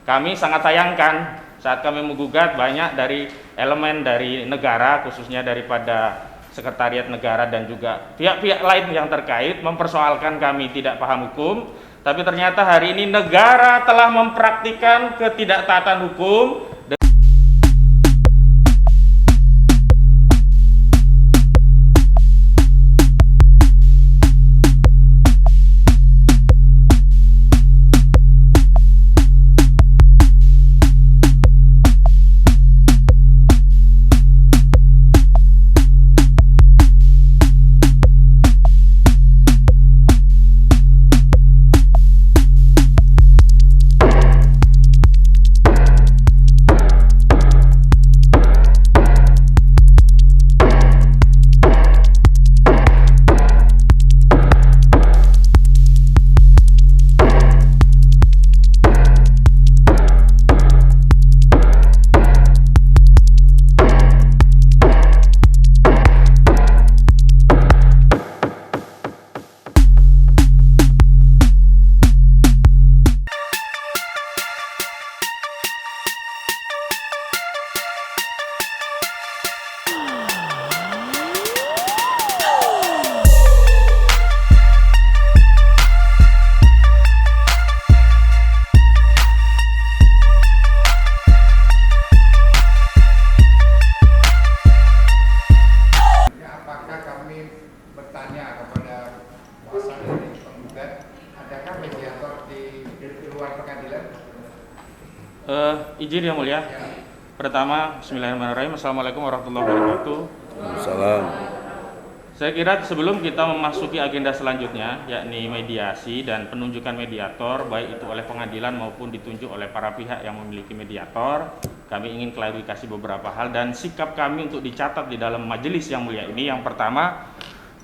kami sangat sayangkan saat kami menggugat banyak dari elemen dari negara, khususnya daripada Sekretariat Negara dan juga pihak-pihak lain yang terkait mempersoalkan kami tidak paham hukum, tapi ternyata hari ini negara telah mempraktikkan ketidaktaatan hukum. Izin yang mulia. Pertama, bismillahirrahmanirrahim. Assalamualaikum warahmatullahi wabarakatuh. Salam. Saya kira sebelum kita memasuki agenda selanjutnya, yakni mediasi dan penunjukan mediator, baik itu oleh pengadilan maupun ditunjuk oleh para pihak yang memiliki mediator, kami ingin klarifikasi beberapa hal dan sikap kami untuk dicatat di dalam majelis yang mulia ini. Yang pertama,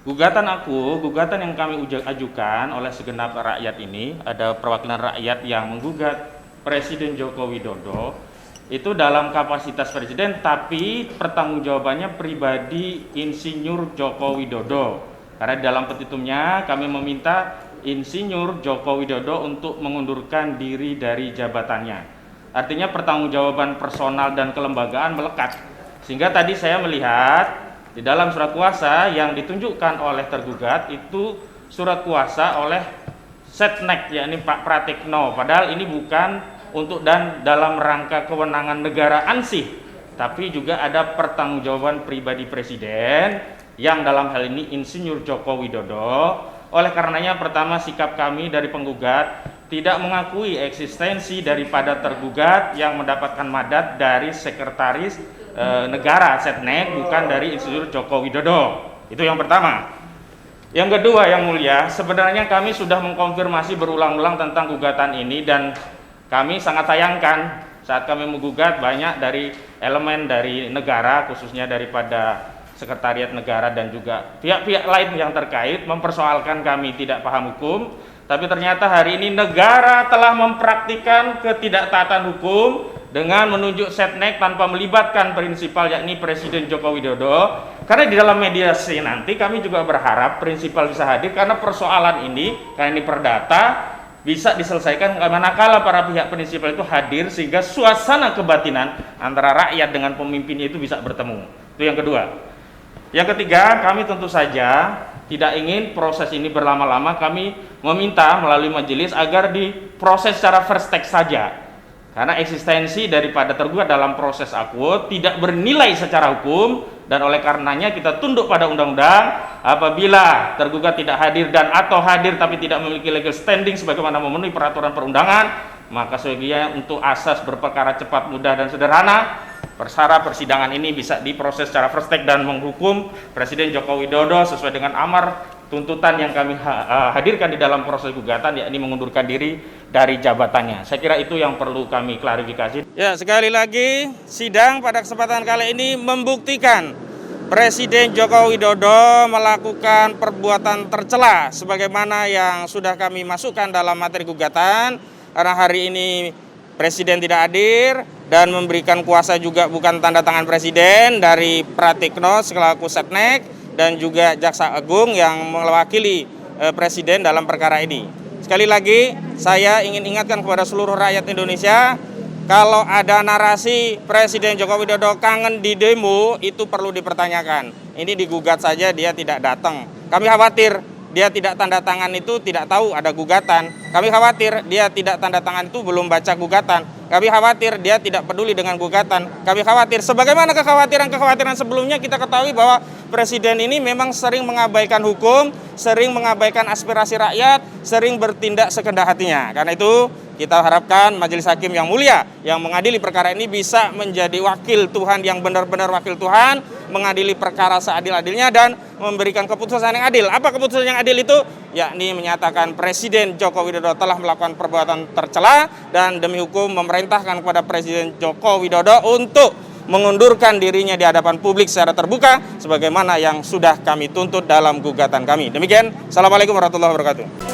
gugatan yang kami ajukan oleh segenap rakyat ini, ada perwakilan rakyat yang menggugat Presiden Joko Widodo itu dalam kapasitas presiden, tapi pertanggungjawabannya pribadi Insinyur Joko Widodo. Karena dalam petitumnya kami meminta Insinyur Joko Widodo untuk mengundurkan diri dari jabatannya. Artinya pertanggungjawaban personal dan kelembagaan melekat. Sehingga tadi saya melihat di dalam surat kuasa yang ditunjukkan oleh tergugat itu surat kuasa oleh Setnek, yakni Pak Pratikno. Padahal ini bukan untuk dan dalam rangka kewenangan negara ansih, tapi juga ada pertanggungjawaban pribadi presiden yang dalam hal ini Insinyur Joko Widodo. Oleh karenanya, pertama, sikap kami dari penggugat tidak mengakui eksistensi daripada tergugat yang mendapatkan mandat dari Sekretaris Negara Setnek, bukan dari Insinyur Joko Widodo. Itu yang pertama. Yang kedua yang mulia, sebenarnya kami sudah mengkonfirmasi berulang-ulang tentang gugatan ini dan kami sangat sayangkan saat kami menggugat banyak dari elemen dari negara, khususnya daripada Sekretariat Negara dan juga pihak-pihak lain yang terkait mempersoalkan kami tidak paham hukum, tapi ternyata hari ini negara telah mempraktikkan ketidaktaatan hukum dengan menunjuk Setnek tanpa melibatkan prinsipal, yakni Presiden Joko Widodo. Karena di dalam mediasi nanti kami juga berharap prinsipal bisa hadir, karena persoalan ini, karena ini perdata, bisa diselesaikan manakala para pihak prinsipal itu hadir, sehingga suasana kebatinan antara rakyat dengan pemimpinnya itu bisa bertemu. Itu yang kedua. Yang ketiga, kami tentu saja tidak ingin proses ini berlama-lama. Kami meminta melalui majelis agar diproses secara first take saja, karena eksistensi daripada tergugat dalam proses akuo tidak bernilai secara hukum, dan oleh karenanya kita tunduk pada undang-undang. Apabila tergugat tidak hadir dan atau hadir tapi tidak memiliki legal standing sebagaimana memenuhi peraturan perundangan, maka sebaiknya untuk asas berperkara cepat, mudah dan sederhana, persidangan ini bisa diproses secara first take dan menghukum Presiden Joko Widodo sesuai dengan amar tuntutan yang kami hadirkan di dalam proses gugatan, yakni mengundurkan diri dari jabatannya. Saya kira itu yang perlu kami klarifikasi. Ya, sekali lagi sidang pada kesempatan kali ini membuktikan Presiden Joko Widodo melakukan perbuatan tercela sebagaimana yang sudah kami masukkan dalam materi gugatan. Karena hari ini Presiden tidak hadir dan memberikan kuasa juga bukan tanda tangan Presiden, dari Pratikno selaku Setnek dan juga Jaksa Agung yang mewakili Presiden dalam perkara ini. Sekali lagi saya ingin ingatkan kepada seluruh rakyat Indonesia kalau ada narasi Presiden Joko Widodo kangen di demo, itu perlu dipertanyakan. Ini digugat saja dia tidak datang. Kami khawatir dia tidak tanda tangan itu tidak tahu ada gugatan. Kami khawatir dia tidak tanda tangan itu belum baca gugatan. Kami khawatir dia tidak peduli dengan gugatan. Kami khawatir, sebagaimana kekhawatiran sebelumnya kita ketahui bahwa Presiden ini memang sering mengabaikan hukum, sering mengabaikan aspirasi rakyat, sering bertindak sekehendak hatinya. Karena itu kita harapkan Majelis Hakim yang mulia yang mengadili perkara ini bisa menjadi wakil Tuhan yang benar-benar wakil Tuhan, mengadili perkara seadil-adilnya dan memberikan keputusan yang adil. Apa keputusan yang adil itu? Yakni menyatakan Presiden Joko Widodo telah melakukan perbuatan tercela dan demi hukum memerintahkan kepada Presiden Joko Widodo untuk mengundurkan dirinya di hadapan publik secara terbuka sebagaimana yang sudah kami tuntut dalam gugatan kami. Demikian, Assalamualaikum warahmatullahi wabarakatuh.